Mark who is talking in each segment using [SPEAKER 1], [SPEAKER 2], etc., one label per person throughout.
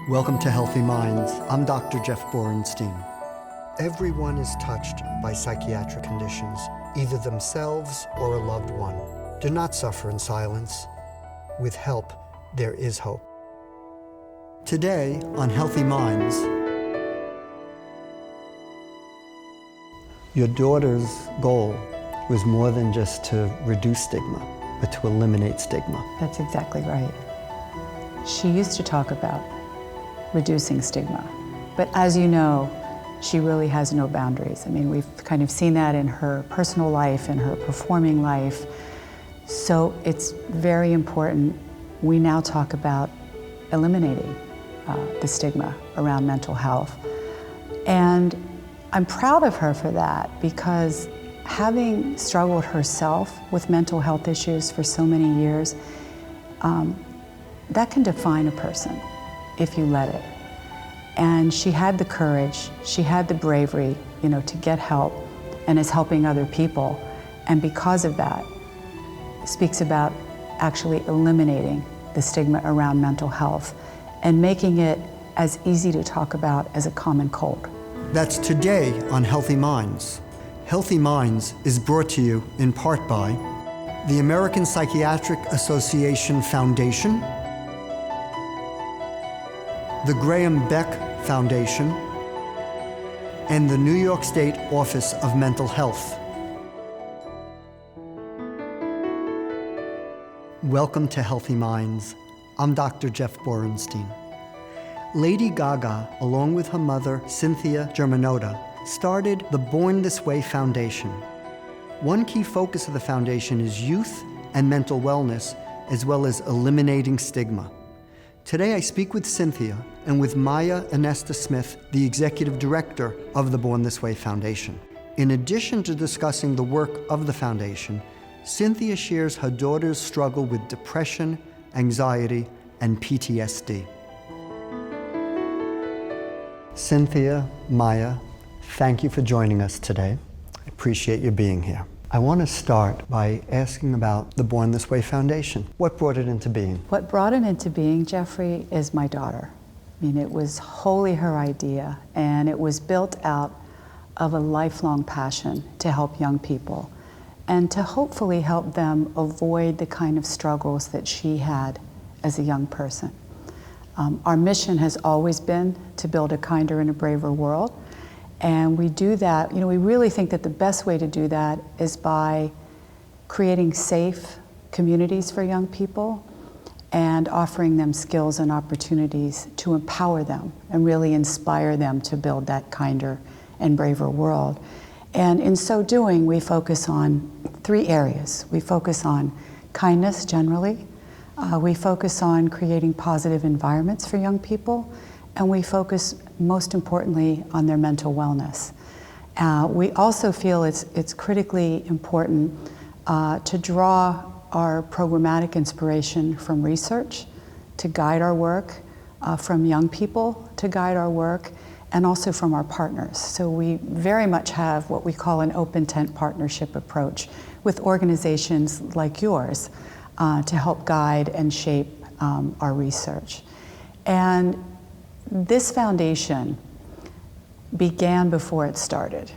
[SPEAKER 1] Welcome to Healthy Minds. I'm Dr. Jeff Borenstein. Everyone is touched by psychiatric conditions, either themselves or a loved one. Do not suffer in silence. With help, there is hope. Today on Healthy Minds, your daughter's goal was more than just to reduce stigma, but to eliminate stigma.
[SPEAKER 2] That's exactly right. She used to talk about reducing stigma, but as you know, she really has no boundaries. I mean, we've kind of seen that in her personal life, in her performing life. So it's very important we now talk about eliminating the stigma around mental health. And I'm proud of her for that, because having struggled herself with mental health issues for so many years, that can define a person if you let it. And she had the courage, she had the bravery, to get help, and is helping other people. And because of that, speaks about actually eliminating the stigma around mental health and making it as easy to talk about as a common cold.
[SPEAKER 1] That's today on Healthy Minds. Healthy Minds is brought to you in part by the American Psychiatric Association Foundation, the Graham Beck Foundation, and the New York State Office of Mental Health. Welcome to Healthy Minds. I'm Dr. Jeff Borenstein. Lady Gaga, along with her mother, Cynthia Germanota, started the Born This Way Foundation. One key focus of the foundation is youth and mental wellness, as well as eliminating stigma. Today I speak with Cynthia and with Maya Anesta Smith, the executive director of the Born This Way Foundation. In addition to discussing the work of the foundation, Cynthia shares her daughter's struggle with depression, anxiety, and PTSD. Cynthia, Maya, thank you for joining us today. I appreciate you being here. I want to start by asking about the Born This Way Foundation. What brought it into being?
[SPEAKER 2] What brought it into being, Jeffrey, is my daughter. I mean, it was wholly her idea, and it was built out of a lifelong passion to help young people and to hopefully help them avoid the kind of struggles that she had as a young person. Our mission has always been to build a kinder and a braver world. And we do that, we really think that the best way to do that is by creating safe communities for young people and offering them skills and opportunities to empower them and really inspire them to build that kinder and braver world. And in so doing, we focus on 3 areas. We focus on kindness generally, we focus on creating positive environments for young people, and we focus most importantly on their mental wellness. We also feel it's critically important to draw our programmatic inspiration from research to guide our work, from young people to guide our work, and also from our partners. So we very much have what we call an open tent partnership approach with organizations like yours to help guide and shape our research. And this foundation began before it started,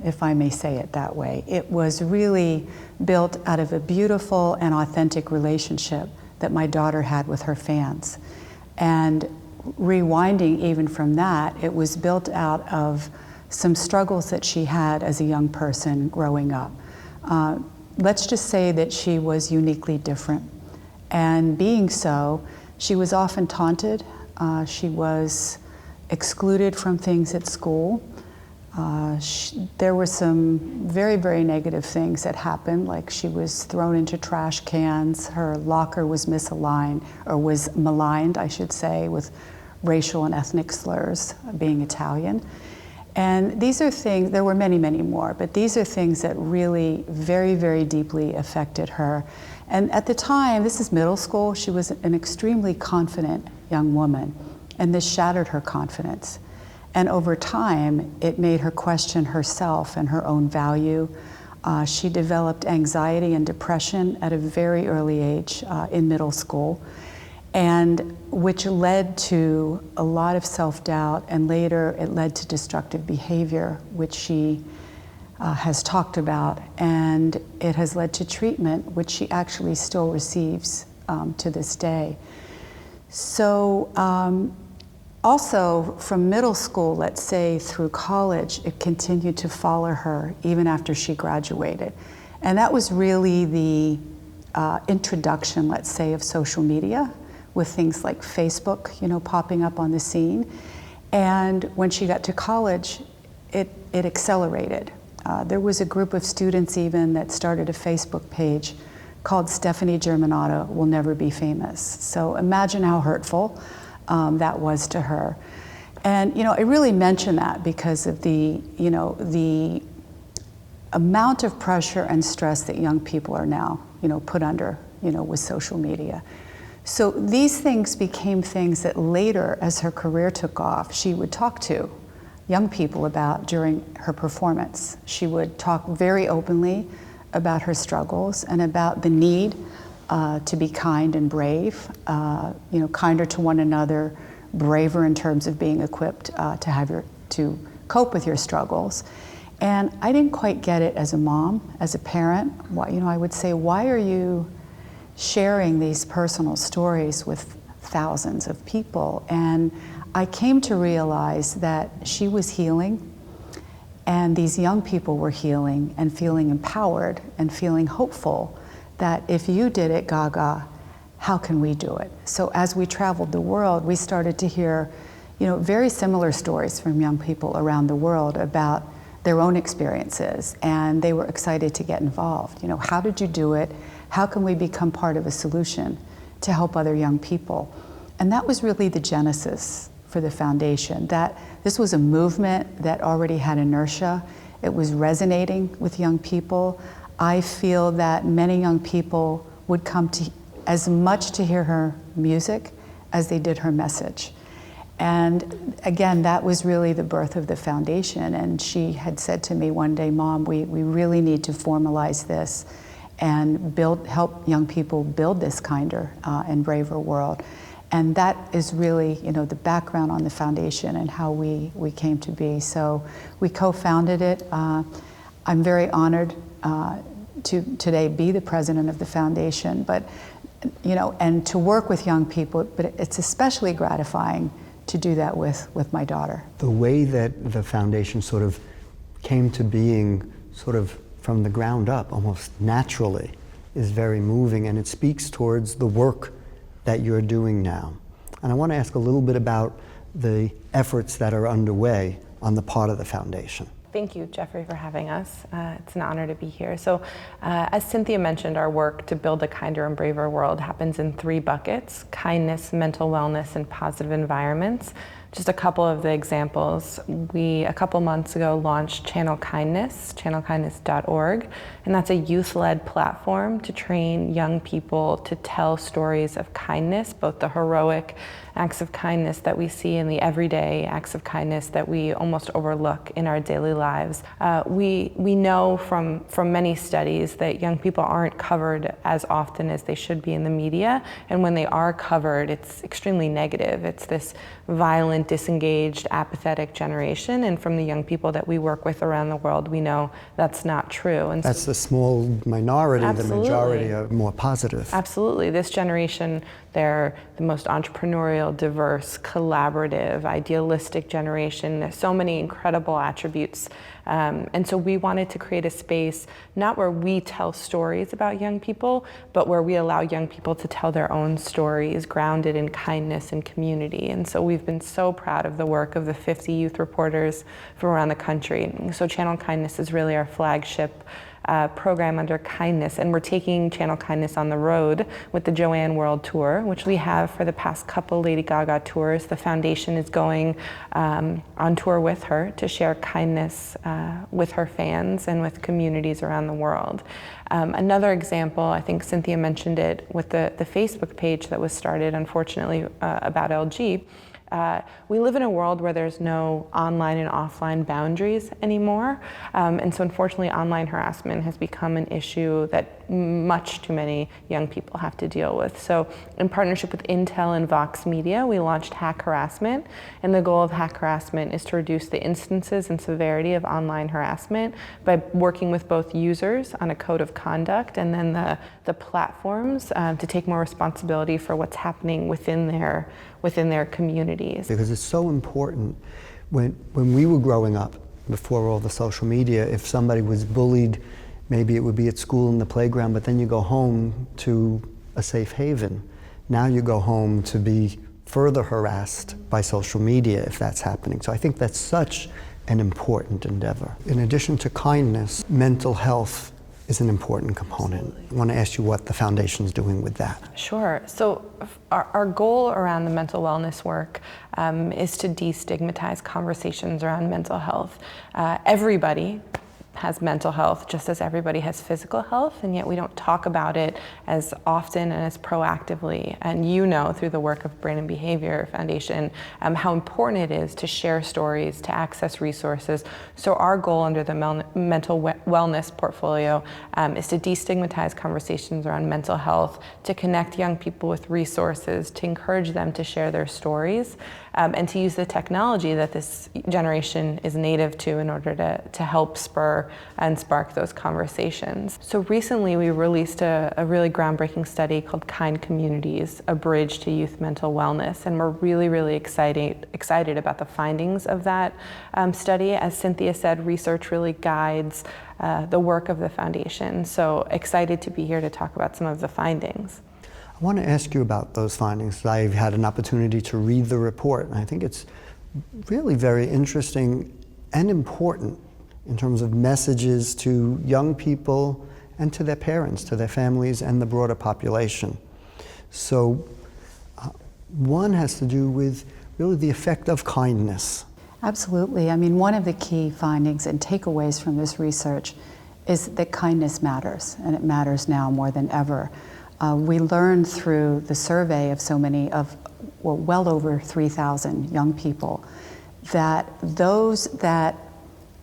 [SPEAKER 2] if I may say it that way. It was really built out of a beautiful and authentic relationship that my daughter had with her fans. And rewinding even from that, it was built out of some struggles that she had as a young person growing up. Let's just say that she was uniquely different. And being so, she was often taunted. She was excluded from things at school. There were some very, very negative things that happened, like she was thrown into trash cans, her locker was misaligned, or was maligned, I should say, with racial and ethnic slurs, being Italian. And these are things, there were many, many more, but these are things that really very, very deeply affected her. And at the time, this is middle school, she was an extremely confident young woman, and this shattered her confidence. And over time, it made her question herself and her own value. She developed anxiety and depression at a very early age in middle school. and which led to a lot of self-doubt, and later it led to destructive behavior, which she has talked about, and it has led to treatment, which she actually still receives to this day. So also from middle school, let's say, through college, it continued to follow her even after she graduated. And that was really the introduction, let's say, of social media, with things like Facebook, you know, popping up on the scene. And when she got to college, it accelerated. There was a group of students even that started a Facebook page called Stephanie Germanotta Will Never Be Famous. So imagine how hurtful that was to her. And, you know, I really mention that because of the, you know, the amount of pressure and stress that young people are now, you know, put under, you know, with social media. So these things became things that later, as her career took off, she would talk to young people about during her performance. She would talk very openly about her struggles and about the need to be kind and brave, you know, kinder to one another, braver in terms of being equipped to cope with your struggles. And I didn't quite get it as a mom, as a parent. You know, I would say, why are you sharing these personal stories with thousands of people? And I came to realize that she was healing, and these young people were healing and feeling empowered and feeling hopeful that if you did it, Gaga, how can we do it? So as we traveled the world, we started to hear, you know, very similar stories from young people around the world about their own experiences, and they were excited to get involved. You know, how did you do it? How can we become part of a solution to help other young people? And that was really the genesis for the foundation, that this was a movement that already had inertia. It was resonating with young people. I feel that many young people would come to as much to hear her music as they did her message. And again, that was really the birth of the foundation. And she had said to me one day, Mom, we really need to formalize this and help young people build this kinder and braver world. And that is really, you know, the background on the foundation and how we came to be. So we co-founded it. I'm very honored to today be the president of the foundation, but, you know, and to work with young people, but it's especially gratifying to do that with my daughter.
[SPEAKER 1] The way that the foundation sort of came to being sort of from the ground up, almost naturally, is very moving, and it speaks towards the work that you're doing now. And I want to ask a little bit about the efforts that are underway on the part of the foundation.
[SPEAKER 3] Thank you, Jeffrey, for having us. It's an honor to be here. So, as Cynthia mentioned, our work to build a kinder and braver world happens in 3 buckets: kindness, mental wellness, and positive environments. Just a couple of the examples. We, a couple months ago, launched Channel Kindness, channelkindness.org, and that's a youth-led platform to train young people to tell stories of kindness, both the heroic acts of kindness that we see and the everyday acts of kindness that we almost overlook in our daily lives. We know from many studies that young people aren't covered as often as they should be in the media, and when they are covered, it's extremely negative. It's this violent, disengaged, apathetic generation, and from the young people that we work with around the world, we know that's not true. And
[SPEAKER 1] that's the small minority.
[SPEAKER 3] Absolutely.
[SPEAKER 1] The majority are more positive.
[SPEAKER 3] Absolutely. This generation, they're the most entrepreneurial, diverse, collaborative, idealistic generation. There's so many incredible attributes. And so we wanted to create a space, not where we tell stories about young people, but where we allow young people to tell their own stories, grounded in kindness and community. And so we've been so proud of the work of the 50 youth reporters from around the country. So Channel Kindness is really our flagship program under kindness, and we're taking Channel Kindness on the road with the Joanne World Tour, which we have for the past couple Lady Gaga tours. The foundation is going on tour with her to share kindness with her fans and with communities around the world. Another example, I think Cynthia mentioned it, with the Facebook page that was started, unfortunately, about LG. we live in a world where there's no online and offline boundaries anymore. And so unfortunately, online harassment has become an issue that much too many young people have to deal with. So in partnership with Intel and Vox Media, we launched Hack Harassment. And the goal of Hack Harassment is to reduce the instances and severity of online harassment by working with both users on a code of conduct and then the platforms to take more responsibility for what's happening within their communities.
[SPEAKER 1] Because it's so important. When we were growing up, before all the social media, if somebody was bullied, maybe it would be at school in the playground, but then you go home to a safe haven. Now you go home to be further harassed by social media if that's happening. So I think that's such an important endeavor. In addition to kindness, mental health is an important component. I want to ask you what the foundation's doing with that.
[SPEAKER 3] Sure. So our goal around the mental wellness work is to destigmatize conversations around mental health. Everybody has mental health just as everybody has physical health, and yet we don't talk about it as often and as proactively. And you know through the work of Brain and Behavior Foundation how important it is to share stories, to access resources. So our goal under the mental wellness portfolio is to destigmatize conversations around mental health, to connect young people with resources, to encourage them to share their stories, and to use the technology that this generation is native to in order to help spur and spark those conversations. So recently we released a really groundbreaking study called Kind Communities, A Bridge to Youth Mental Wellness, and we're really excited about the findings of that study. As Cynthia said, research really guides the work of the foundation, so excited to be here to talk about some of the findings.
[SPEAKER 1] I want to ask you about those findings. I've had an opportunity to read the report, and I think it's really very interesting and important in terms of messages to young people and to their parents, to their families, and the broader population. So one has to do with really the effect of kindness.
[SPEAKER 2] Absolutely. I mean, one of the key findings and takeaways from this research is that kindness matters, and it matters now more than ever. We learned through the survey of well over 3,000 young people, that those that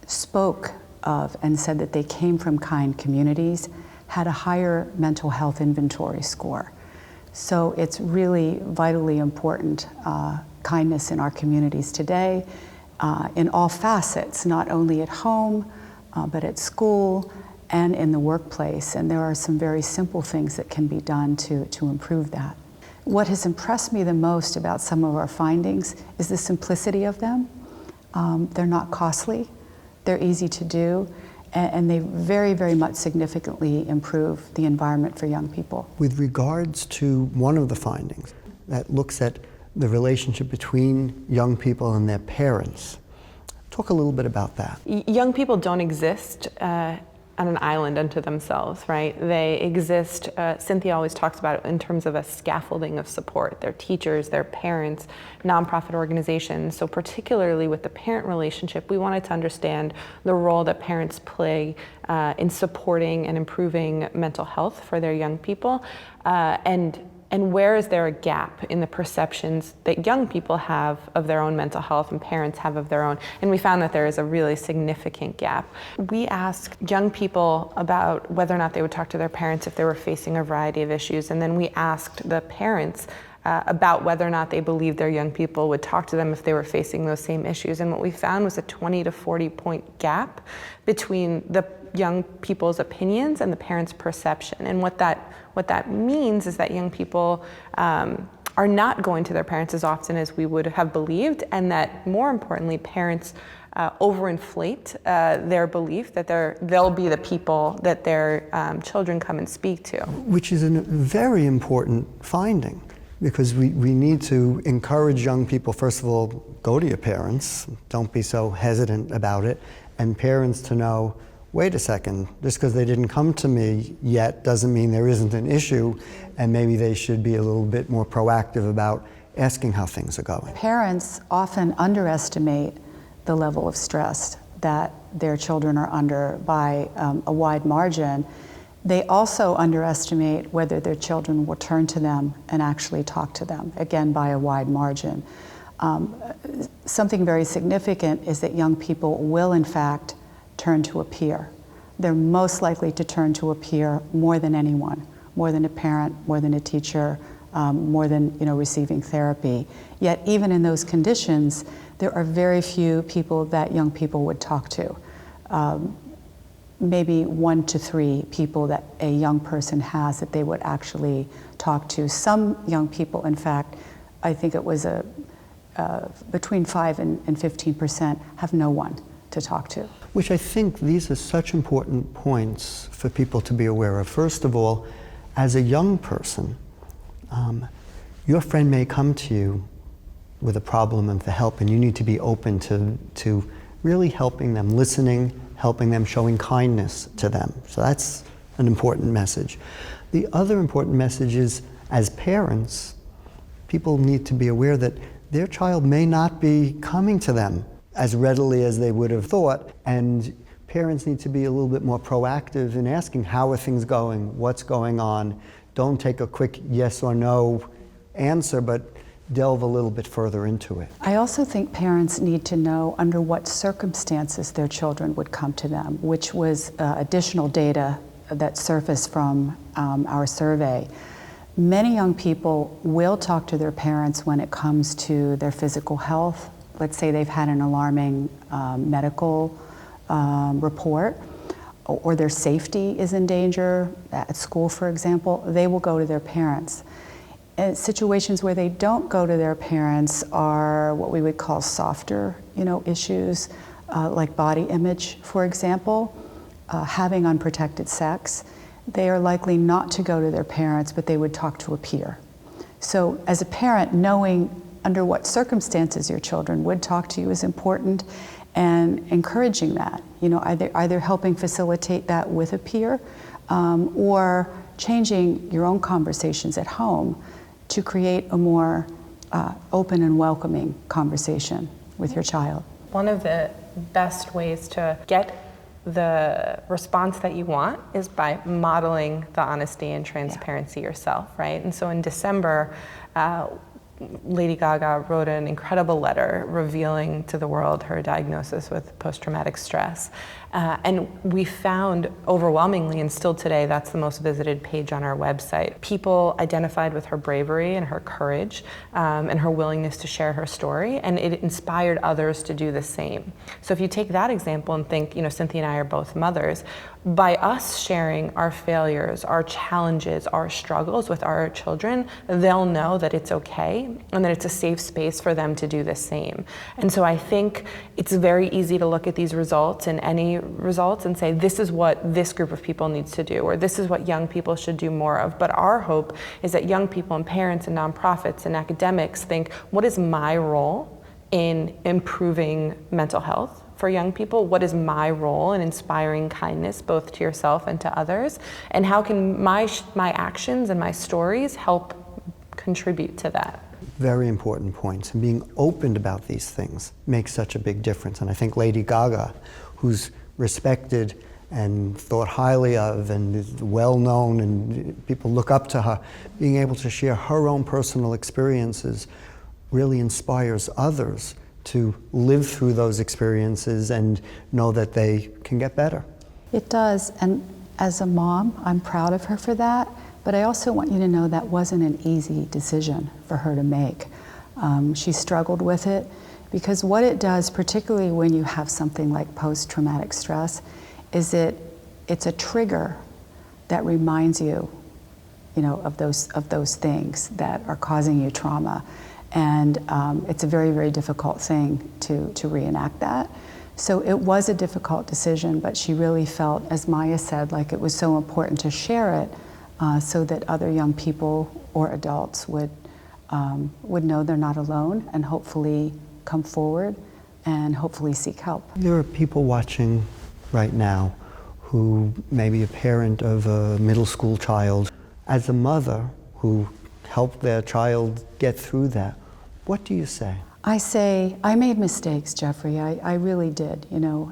[SPEAKER 2] spoke of and said that they came from kind communities had a higher mental health inventory score. So it's really vitally important, kindness in our communities today, in all facets, not only at home, but at school and in the workplace. And there are some very simple things that can be done to improve that. What has impressed me the most about some of our findings is the simplicity of them. They're not costly, they're easy to do, and they very much significantly improve the environment for young people.
[SPEAKER 1] With regards to one of the findings that looks at the relationship between young people and their parents, talk a little bit about that.
[SPEAKER 3] Young people don't exist on an island unto themselves, right? They exist, Cynthia always talks about it in terms of a scaffolding of support. Their teachers, their parents, nonprofit organizations. So particularly with the parent relationship, we wanted to understand the role that parents play in supporting and improving mental health for their young people. And where is there a gap in the perceptions that young people have of their own mental health and parents have of their own? And we found that there is a really significant gap. We asked young people about whether or not they would talk to their parents if they were facing a variety of issues. And then we asked the parents about whether or not they believed their young people would talk to them if they were facing those same issues. And what we found was a 20 to 40 point gap between the young people's opinions and the parents' perception. And what that means is that young people are not going to their parents as often as we would have believed, and that more importantly, parents overinflate their belief that they'll be the people that their children come and speak to.
[SPEAKER 1] Which is a very important finding, because we need to encourage young people, first of all, go to your parents, don't be so hesitant about it, and parents to know, wait a second, just because they didn't come to me yet doesn't mean there isn't an issue, and maybe they should be a little bit more proactive about asking how things are going.
[SPEAKER 2] Parents often underestimate the level of stress that their children are under by a wide margin. They also underestimate whether their children will turn to them and actually talk to them, again by a wide margin. Something very significant is that young people will, in fact, turn to a peer. They're most likely to turn to a peer more than anyone, more than a parent, more than a teacher, more than receiving therapy. Yet even in those conditions, there are very few people that young people would talk to. Maybe 1 to 3 people that a young person has that they would actually talk to. Some young people, in fact, I think it was between 5 and 15% have no one to talk to.
[SPEAKER 1] Which I think these are such important points for people to be aware of. First of all, as a young person, your friend may come to you with a problem and for help, and you need to be open to really helping them, listening, helping them, showing kindness to them. So that's an important message. The other important message is, as parents, people need to be aware that their child may not be coming to them as readily as they would have thought, and parents need to be a little bit more proactive in asking, how are things going, what's going on? Don't take a quick yes or no answer, but delve a little bit further into it.
[SPEAKER 2] I also think parents need to know under what circumstances their children would come to them, which was additional data that surfaced from our survey. Many young people will talk to their parents when it comes to their physical health. Let's say they've had an alarming medical report, or their safety is in danger at school, for example. They will go to their parents. And situations where they don't go to their parents are what we would call softer, issues, like body image, for example, having unprotected sex. They are likely not to go to their parents, but they would talk to a peer. So as a parent, knowing under what circumstances your children would talk to you is important, and encouraging that, either helping facilitate that with a peer, or changing your own conversations at home to create a more open and welcoming conversation with your child.
[SPEAKER 3] One of the best ways to get the response that you want is by modeling the honesty and transparency yourself, right? And so in December, Lady Gaga wrote an incredible letter revealing to the world her diagnosis with post-traumatic stress. And we found overwhelmingly, and still today, that's the most visited page on our website, people identified with her bravery and her courage and her willingness to share her story, and it inspired others to do the same. So if you take that example and think, Cynthia and I are both mothers, by us sharing our failures, our challenges, our struggles with our children, they'll know that it's okay and that it's a safe space for them to do the same. And so I think it's very easy to look at these results and any results and say, this is what this group of people needs to do, or this is what young people should do more of. But our hope is that young people and parents and nonprofits and academics think, what is my role in improving mental health for young people? What is my role in inspiring kindness both to yourself and to others? And how can my actions and my stories help contribute to that?
[SPEAKER 1] Very important points. And being open about these things makes such a big difference. And I think Lady Gaga, who's respected and thought highly of and is well known and people look up to her, being able to share her own personal experiences really inspires others to live through those experiences and know that they can get better.
[SPEAKER 2] It does, and as a mom, I'm proud of her for that, but I also want you to know that wasn't an easy decision for her to make. She struggled with it, because what it does, particularly when you have something like post-traumatic stress, is it's a trigger that reminds you, of those things that are causing you trauma. And it's a very, very difficult thing to reenact that. So it was a difficult decision, but she really felt, as Maya said, like it was so important to share it so that other young people or adults would know they're not alone and hopefully come forward and hopefully seek help.
[SPEAKER 1] There are people watching right now who may be a parent of a middle school child. As a mother who helped their child get through that, what do you say?
[SPEAKER 2] I say, I made mistakes, Jeffrey. I really did.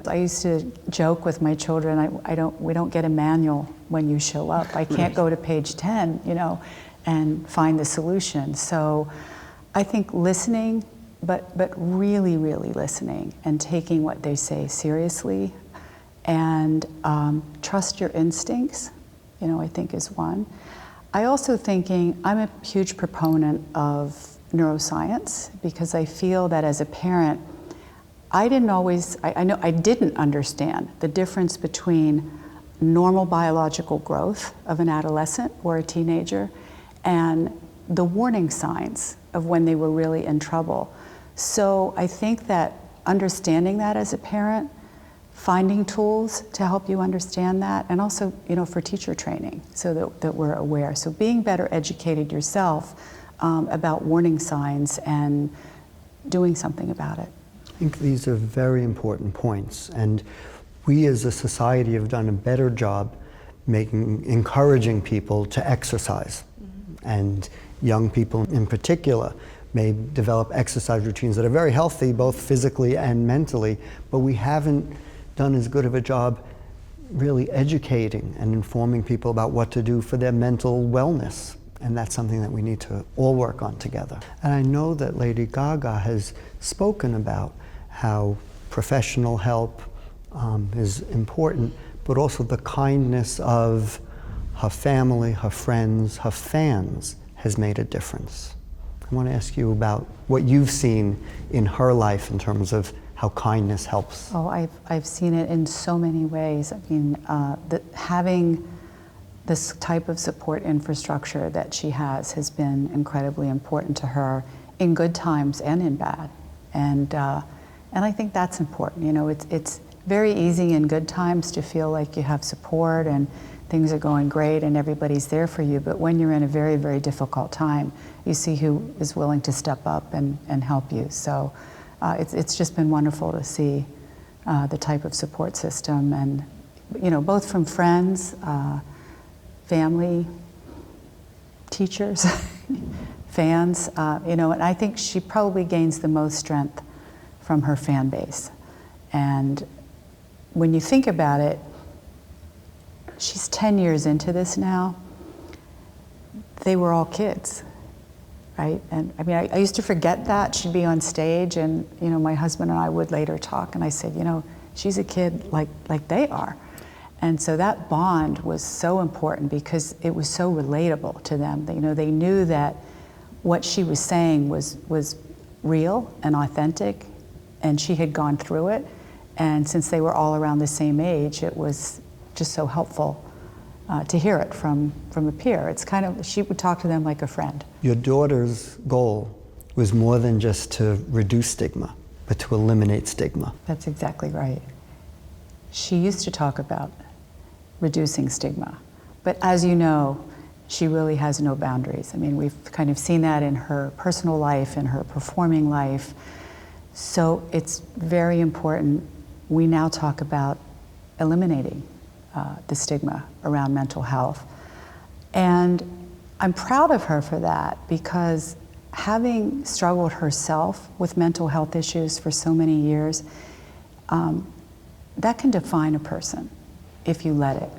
[SPEAKER 2] I used to joke with my children, we don't get a manual when you show up. I can't go to page 10, and find the solution. So I think listening but really, really listening and taking what they say seriously, and trust your instincts, I think is one. I also thinking, I'm a huge proponent of neuroscience because I feel that as a parent, I didn't understand the difference between normal biological growth of an adolescent or a teenager and the warning signs of when they were really in trouble. So I think that understanding that as a parent, finding tools to help you understand that, and also, for teacher training so that we're aware. So being better educated yourself about warning signs and doing something about it.
[SPEAKER 1] I think these are very important points, and we as a society have done a better job encouraging people to exercise. And young people in particular may develop exercise routines that are very healthy, both physically and mentally, but we haven't done as good of a job really educating and informing people about what to do for their mental wellness. And that's something that we need to all work on together. And I know that Lady Gaga has spoken about how professional help is important, but also the kindness of her family, her friends, her fans has made a difference. I want to ask you about what you've seen in her life in terms of how kindness helps.
[SPEAKER 2] Oh, I've seen it in so many ways. I mean, having this type of support infrastructure that she has been incredibly important to her in good times and in bad. And I think that's important. It's very easy in good times to feel like you have support and things are going great and everybody's there for you. But when you're in a very, very difficult time, you see who is willing to step up and help you. So it's just been wonderful to see the type of support system, and both from friends, family, teachers, fans, and I think she probably gains the most strength from her fan base. And when you think about it, she's 10 years into this now. They were all kids, right? And I mean, I used to forget that. She'd be on stage and, my husband and I would later talk, and I said, she's a kid like they are. And so that bond was so important because it was so relatable to them. They knew that what she was saying was real and authentic, and she had gone through it. And since they were all around the same age, it was just so helpful to hear it from a peer. It's kind of, she would talk to them like a friend.
[SPEAKER 1] Your daughter's goal was more than just to reduce stigma, but to eliminate stigma.
[SPEAKER 2] That's exactly right. She used to talk about reducing stigma, but as you know, she really has no boundaries. I mean, we've kind of seen that in her personal life, in her performing life. So it's very important we now talk about eliminating the stigma around mental health. And I'm proud of her for that, because having struggled herself with mental health issues for so many years, that can define a person if you let it.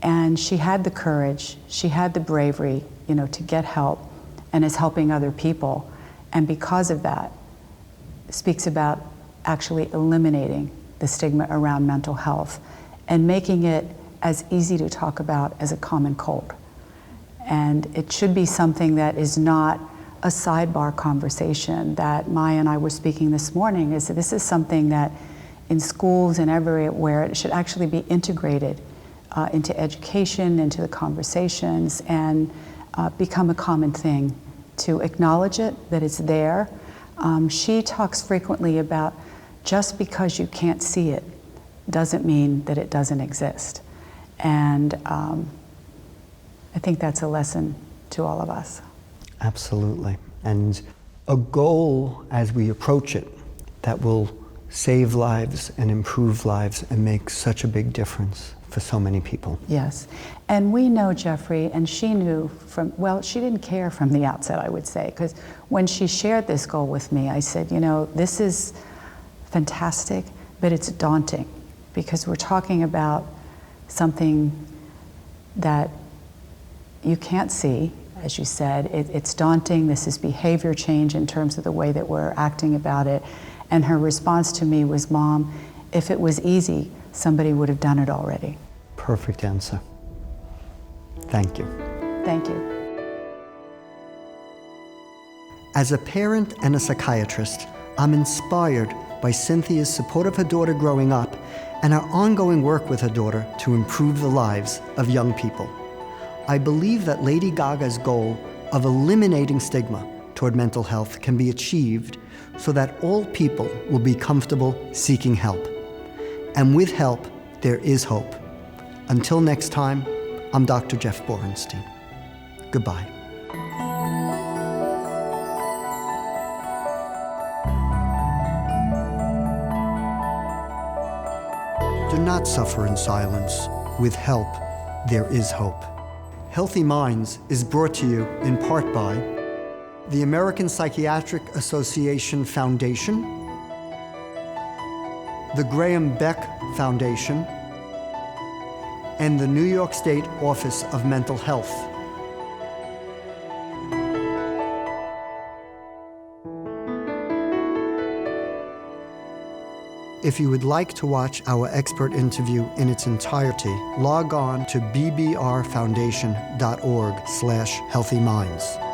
[SPEAKER 2] And she had the courage, she had the bravery, to get help, and is helping other people. And because of that, speaks about actually eliminating the stigma around mental health and making it as easy to talk about as a common cold. And it should be something that is not a sidebar conversation that Maya and I were speaking this morning. Is that this is something that in schools and everywhere it should actually be integrated into education, into the conversations, and become a common thing to acknowledge it, that it's there. She talks frequently about just because you can't see it doesn't mean that it doesn't exist. And I think that's a lesson to all of us.
[SPEAKER 1] Absolutely. And a goal as we approach it that will save lives and improve lives and make such a big difference for so many people.
[SPEAKER 2] Yes. And we know, Jeffrey, and she knew she didn't care from the outset, I would say, because when she shared this goal with me, I said, this is fantastic, but it's daunting, because we're talking about something that you can't see. As you said, it's daunting. This is behavior change in terms of the way that we're acting about it. And her response to me was, Mom, if it was easy, somebody would have done it already.
[SPEAKER 1] Perfect answer. Thank you.
[SPEAKER 2] Thank you.
[SPEAKER 1] As a parent and a psychiatrist, I'm inspired by Cynthia's support of her daughter growing up and her ongoing work with her daughter to improve the lives of young people. I believe that Lady Gaga's goal of eliminating stigma toward mental health can be achieved so that all people will be comfortable seeking help. And with help, there is hope. Until next time, I'm Dr. Jeff Borenstein. Goodbye. Do not suffer in silence. With help, there is hope. Healthy Minds is brought to you in part by the American Psychiatric Association Foundation, the Graham Beck Foundation, and the New York State Office of Mental Health. If you would like to watch our expert interview in its entirety, log on to bbrfoundation.org/healthyminds.